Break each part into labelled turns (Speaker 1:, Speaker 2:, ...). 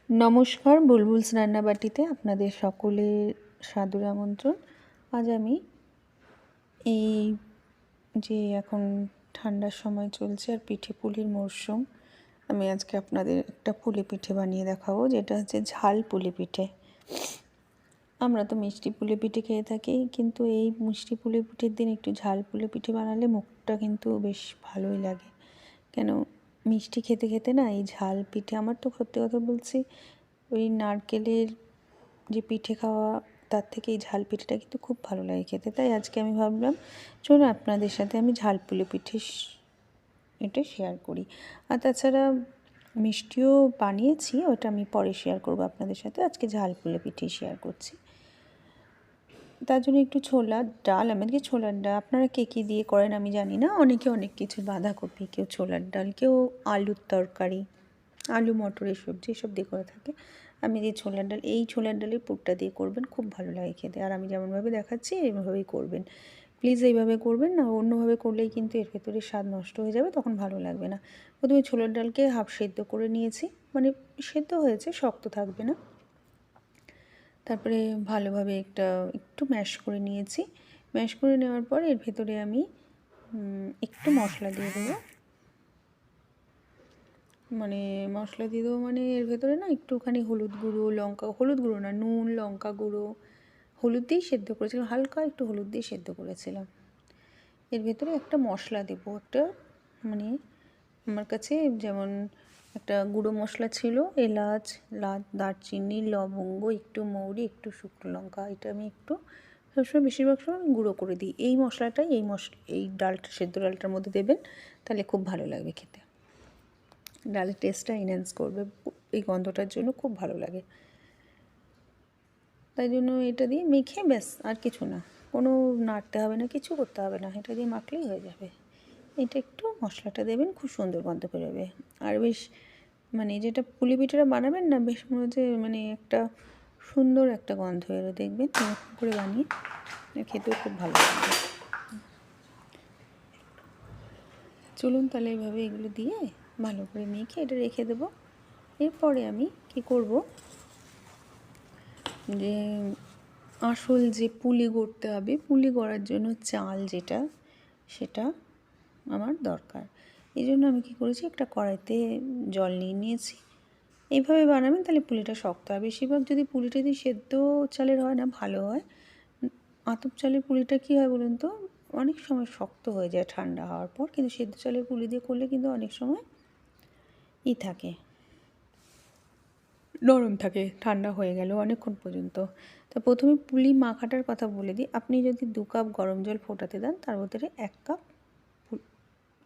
Speaker 1: নমস্কার, বুলবুলস রান্নাবাটিতে আপনাদের সকলের সাদর আমন্ত্রণ। আজ আমি এই যে এখন ঠান্ডার সময় চলছে আর পিঠে পুলির মরশুম, আমি আজকে আপনাদের একটা পুলি পিঠে বানিয়ে দেখাবো, যেটা হচ্ছে ঝাল পুলি পিঠে। আমরা তো মিষ্টি পুলি পিঠে খেয়ে থাকি, কিন্তু এই মিষ্টি পুলি পিঠের দিন একটু ঝাল পুলি পিঠে বানালে মুখটা কিন্তু বেশ ভালোই লাগে। কেন, মিষ্টি খেতে খেতে না এই ঝাল পিঠে, আমার তো সত্যি কথা বলছি, ওই নারকেলের যে পিঠে খাওয়া তার থেকে এই ঝাল পিঠেটা কিন্তু খুব ভালো লাগে খেতে। তাই আজকে আমি ভাবলাম চলুন আপনাদের সাথে আমি ঝাল পুলি পিঠে এটা শেয়ার করি। আর তাছাড়া মিষ্টিও বানিয়েছি, ওটা আমি পরে শেয়ার করবো আপনাদের সাথে। আজকে ঝাল পুলি পিঠে শেয়ার করছি। তার জন্য একটু ছোলার ডাল, আমাদেরকে ছোলার ডাল, আপনারা কে কী দিয়ে করেন আমি জানি না, অনেকে অনেক কিছু, বাঁধাকপি, কেউ ছোলার ডাল, কেউ আলুর তরকারি, আলু মটরের সবজি এসব দিয়ে করে থাকে। আমি যে ছোলার ডাল, এই ছোলার ডালের পুরটা দিয়ে করবেন, খুব ভালো লাগে খেতে। আর আমি যেমনভাবে দেখাচ্ছি এইভাবেই করবেন, প্লিজ এইভাবে করবেন না, অন্যভাবে করলেই কিন্তু এর ভেতরে স্বাদ নষ্ট হয়ে যাবে, তখন ভালো লাগবে না। প্রথমে ছোলার ডালকে হাফ সেদ্ধ করে নিয়েছি, মানে সেদ্ধ হয়েছে, শক্ত থাকবে না। তারপরে ভালোভাবে একটু ম্যাশ করে নিয়েছি। ম্যাশ করে নেওয়ার পর এর ভেতরে আমি একটু মশলা দিয়ে দেবো। মশলা দিয়ে দেবো মানে এর ভেতরে না একটুখানি হলুদ গুঁড়ো না, নুন, লঙ্কা গুঁড়ো, হলুদ দিয়েই সেদ্ধ করেছিলাম, হালকা একটু হলুদ দিয়ে সেদ্ধ করেছিলাম। এর ভেতরে একটা মশলা দেবো, আমার কাছে যেমন একটা গুঁড়ো মশলা ছিল, এলাচ, দারচিনি, লবঙ্গ, একটু মৌরি, একটু শুকনো লঙ্কা, এটা আমি একটু সবসময় বেশিরভাগ সময় আমি গুঁড়ো করে দিই। এই মশলাটাই এই ডালটা, সেদ্ধ ডালটার মধ্যে দেবেন, তাহলে খুব ভালো লাগবে খেতে। ডালের টেস্টটা এনহ্যান্স করবে, এই গন্ধটার জন্য খুব ভালো লাগে। তাই জন্য এটা দিয়ে মেখে ব্যাস, আর কিছু না, কোনো নাড়তে হবে না, কিছু করতে হবে না, এটা দিয়ে মাখলেই হয়ে যাবে। এটা একটু মশলাটা দেবেন, খুব সুন্দর গন্ধ বেরোবে। আর বেশ যেটা পুলি পিঠেটা বানাবেন না, বেশ মনে হচ্ছে একটা সুন্দর একটা গন্ধ বেরো, দেখবেন এরকম করে বানিয়ে খেতেও খুব ভালো লাগবে। চলুন তাহলে এইভাবে এগুলো দিয়ে ভালো করে মেখে এটা রেখে দেবো। এরপরে আমি কি করব, যে আসল যে পুলি গড়তে হবে, পুলি গড়ার জন্য চাল যেটা, সেটা আমার দরকার। এই জন্য আমি কী করেছি, একটা কড়াইতে জল নিয়ে নিয়েছি। এইভাবে বানাবেন তাহলে পুলিটা শক্ত হয়। বেশিরভাগ যদি পুলিটা যদি সেদ্ধ চালের হয় না, ভালো হয়। আতপ চালের পুলিটা কী হয় বলুন তো, অনেক সময় শক্ত হয়ে যায় ঠান্ডা হওয়ার পর, কিন্তু সেদ্ধ চালের পুলি দিয়ে করলে কিন্তু অনেক সময় থাকে, নরম থাকে, ঠান্ডা হয়ে গেল অনেকক্ষণ পর্যন্ত। তো প্রথমে পুলি মাখাটার কথা বলে দিই। আপনি যদি 2 কাপ গরম জল ফোটাতে দেন, তার ভেতরে 1 কাপ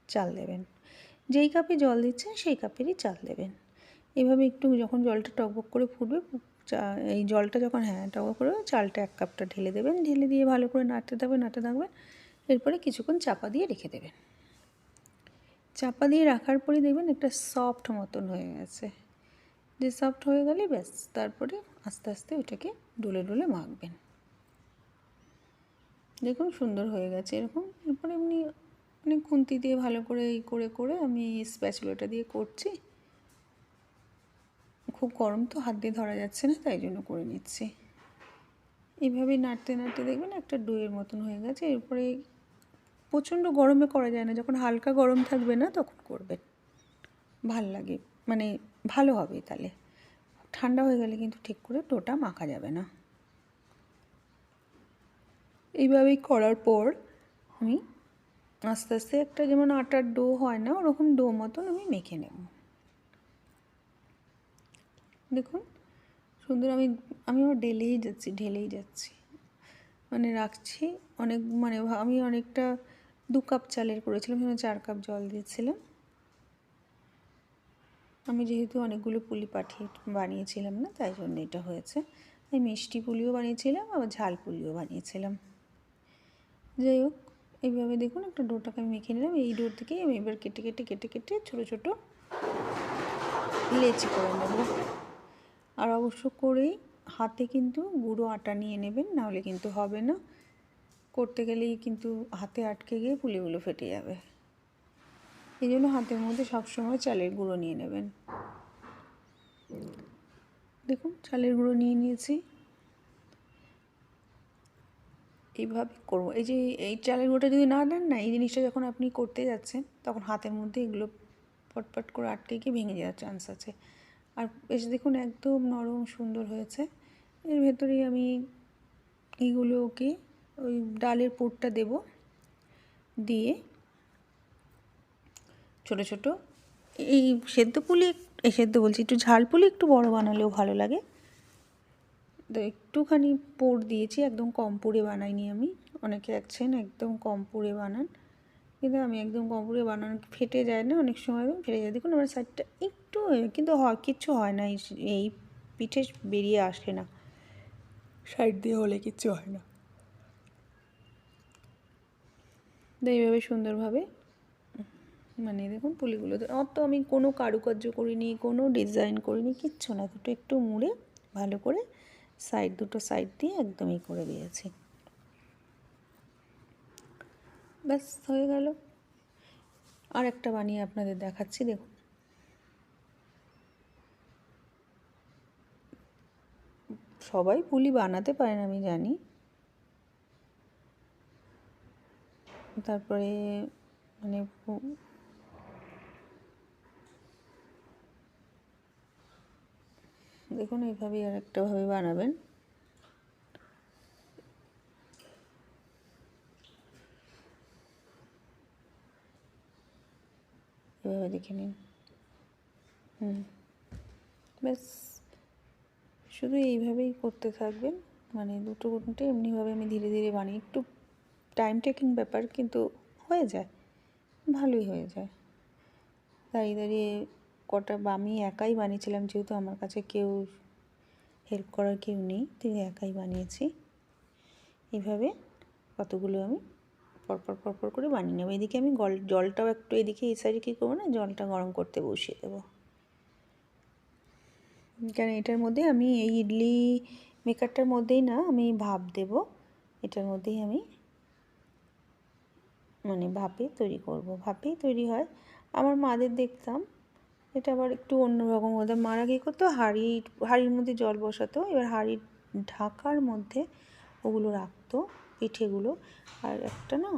Speaker 1: চাল দেবেন। যেই কাপে জল দিচ্ছেন সেই কাপেরই চাল দেবেন। এভাবে একটু যখন জলটা টকবক করে ফুটবে, এই জলটা যখন টকবক করে, চালটা 1 কাপটা ঢেলে দেবেন। ঢেলে দিয়ে ভালো করে নাড়তে থাকবেন। এরপরে কিছুক্ষণ চাপা দিয়ে রেখে দেবেন। চাপা দিয়ে রাখার পরে দেখবেন একটা সফট মতন হয়ে গেছে। যে সফট হয়ে গেলে ব্যাস, তারপরে আস্তে আস্তে ওটাকে ডলে ডলে মাখবেন। দেখুন সুন্দর হয়ে গেছে এরকম। এরপরে এমনি খুন্তি দিয়ে ভালো করে করে আমি স্প্যাচুলাটা দিয়ে করছি। খুব গরম তো, হাত দিয়ে ধরা যাচ্ছে না, তাই জন্য করে নিচ্ছি। এইভাবে নাড়তে দেখবেন একটা ডোয়ের মতন হয়ে গেছে। এরপরে প্রচণ্ড গরমে করা যায় না, যখন হালকা গরম থাকবে না তখন করবেন, ভাল লাগে, ভালো হবে। তাহলে ঠান্ডা হয়ে গেলে কিন্তু ঠিক করে ডোটা মাখা যাবে না। এইভাবেই করার পর আমি আস্তে আস্তে একটা, যেমন আটার ডো হয় না, ওরকম ডো মতন আমি মেখে নেব। দেখুন সুন্দর, আমি আমার ঢেলেই যাচ্ছি, রাখছি অনেক, আমি অনেকটা 2 কাপ চালের করেছিলাম, 4 কাপ জল দিয়েছিলাম। আমি যেহেতু অনেকগুলো পুলি বানিয়েছিলাম না, তাই জন্য এটা হয়েছে। আমি মিষ্টি পুলিও বানিয়েছিলাম, আবার ঝাল পুলিও বানিয়েছিলাম। যাই হোক, এইভাবে দেখুন একটা ডোটাকে আমি মেখে নিলাম। এই ডো থেকেই আমি এবার কেটে ছোটো ছোটো লেচি করে নেব। আর অবশ্য করেই হাতে কিন্তু গুঁড়ো আটা নিয়ে নেবেন, নাহলে কিন্তু হবে না। করতে গেলেই কিন্তু হাতে আটকে গিয়ে পুলিগুলো ফেটে যাবে। এই জন্য হাতের মধ্যে সবসময় চালের গুঁড়ো নিয়ে নেবেন। দেখুন চালের গুঁড়ো নিয়ে নিয়েছি, এইভাবে করবো। এই যে এই চালের গুঁড়োটা যদি না দেন না, এই জিনিসটা যখন আপনি করতে যাচ্ছেন তখন হাতের মধ্যে এগুলো পটপট করে আটকে গিয়ে ভেঙে যাওয়ার চান্স আছে। আর বেশ দেখুন একদম নরম সুন্দর হয়েছে। এর ভেতরেই আমি এইগুলোকে ওই ডালের পুরটা দেব, দিয়ে ছোটো ছোটো এই সেদ্ধ পুলি, সেদ্ধ বলছি, একটু ঝাল পুলি একটু বড় বানালেও ভালো লাগে। তো একটুখানি পুর দিয়েছি, একদম কম পুরে বানাইনি আমি। অনেকে আছেন একদম কম পুরে বানান, কিন্তু আমি একদম কম পুরে বানানো ফেটে যায় না, অনেক সময় ফেটে যায়। দেখুন আমার সাইডটা একটু, কিন্তু হয় কিচ্ছু হয় না, এই পিঠে বেরিয়ে আসে না, সাইড দিয়ে হলে কিচ্ছু হয় না। তো এইভাবে সুন্দরভাবে মানে দেখুন পুলিগুলো অত আমি কোনো কারুকার্য করিনি, কোনো ডিজাইন করিনি, কিচ্ছু না, দুটো একটু মুড়ে ভালো করে দুটো সাইড দিয়ে একদমই করে দিয়েছি। ব্যাস হয়ে গেল। আর একটা বানিয়ে আপনাদের দেখাচ্ছি, দেখুন। সবাই পুলি বানাতে পারেন আমি জানি, তারপরে মানে দেখুন এইভাবেই আর একটাভাবে বানাবেন। এভাবে দেখে নিন। ব্যাস শুধু এইভাবেই করতে থাকবেন, মানে দুটো ঘন্টা এমনিভাবে আমি ধীরে ধীরে বানিয়ে, একটু টাইম টেকিং ব্যাপার, কিন্তু হয়ে যায়, ভালোই হয়ে যায়। দাঁড়িয়ে দাঁড়িয়ে কটা আমি একাই বানিয়েছিলাম, যেহেতু আমার কাছে কেউ হেল্প করার কেউ নেই, তিনি একাই বানিয়েছি। এইভাবে কতগুলো আমি পরপর পরপর করে বানিয়ে নেবো। এদিকে আমি জলটাও একটু এদিকে এই সাইডে কী করবো না, জলটা গরম করতে বসিয়ে দেবো, কারণ এটার মধ্যে আমি এই ইডলি মেকারটার মধ্যেই না আমি ভাপ দেব, এটার মধ্যেই আমি মানে ভাপে তৈরি করব। ভাপেই তৈরি হয়। আমার মাদের দেখতাম এটা আবার একটু অন্যরকম হতো। মারা কী করতো, হাঁড়ির মধ্যে জল বসাতো, এবার হাঁড়ির ঢাকার মধ্যে ওগুলো রাখতো পিঠেগুলো, আর একটা না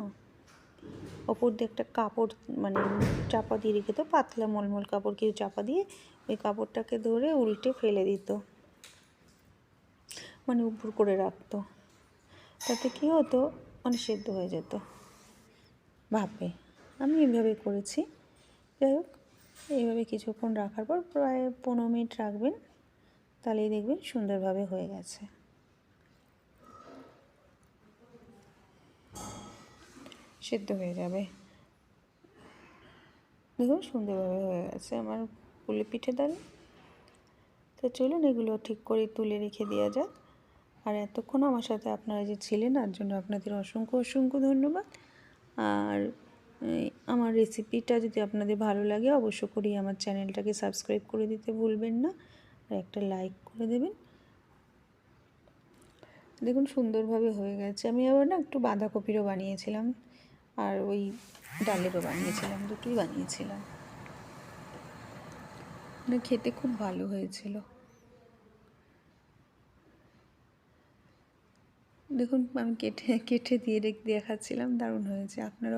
Speaker 1: ওপর দিয়ে একটা কাপড় মানে চাপা দিয়ে রেখে, তো পাতলা মলমল কাপড় কেউ চাপা দিয়ে ওই কাপড়টাকে ধরে উল্টে ফেলে দিত, মানে উপর করে রাখতো। তাতে কী হতো, মানে সেদ্ধ হয়ে যেত ভাপে। আমি এইভাবে করেছি। যাই হোক, এইভাবে কিছুক্ষণ রাখার পর প্রায় 15 মিনিট রাখবেন, তাহলেই দেখবেন সুন্দরভাবে হয়ে গেছে। সেদ্ধ হয়ে যাবে, দেখুন সুন্দরভাবে হয়ে গেছে আমার পুলি পিঠে ডাল। তো চলুন এগুলো ঠিক করে তুলে রেখে দেওয়া যাক। আর এতক্ষণ আমার সাথে আপনারা যে ছিলেন তার জন্য আপনাদের অসংখ্য অসংখ্য ধন্যবাদ। আর আমার রেসিপিটা যদি আপনাদের ভালো লাগে অবশ্য করেই আমার চ্যানেলটাকে সাবস্ক্রাইব করে দিতে ভুলবেন না, আর একটা লাইক করে দেবেন। দেখুন সুন্দরভাবে হয়ে গেছে। আমি আবার না একটু বাঁধাকপিরও বানিয়েছিলাম, আর ওই ডালেরও বানিয়েছিলাম, দুটোই বানিয়েছিলাম, মানে খেতে খুব ভালো হয়েছিল। দেখুন আমি কেটে কেটে দিয়ে দেখাচ্ছিলাম, দারুণ হয়েছে। আপনারা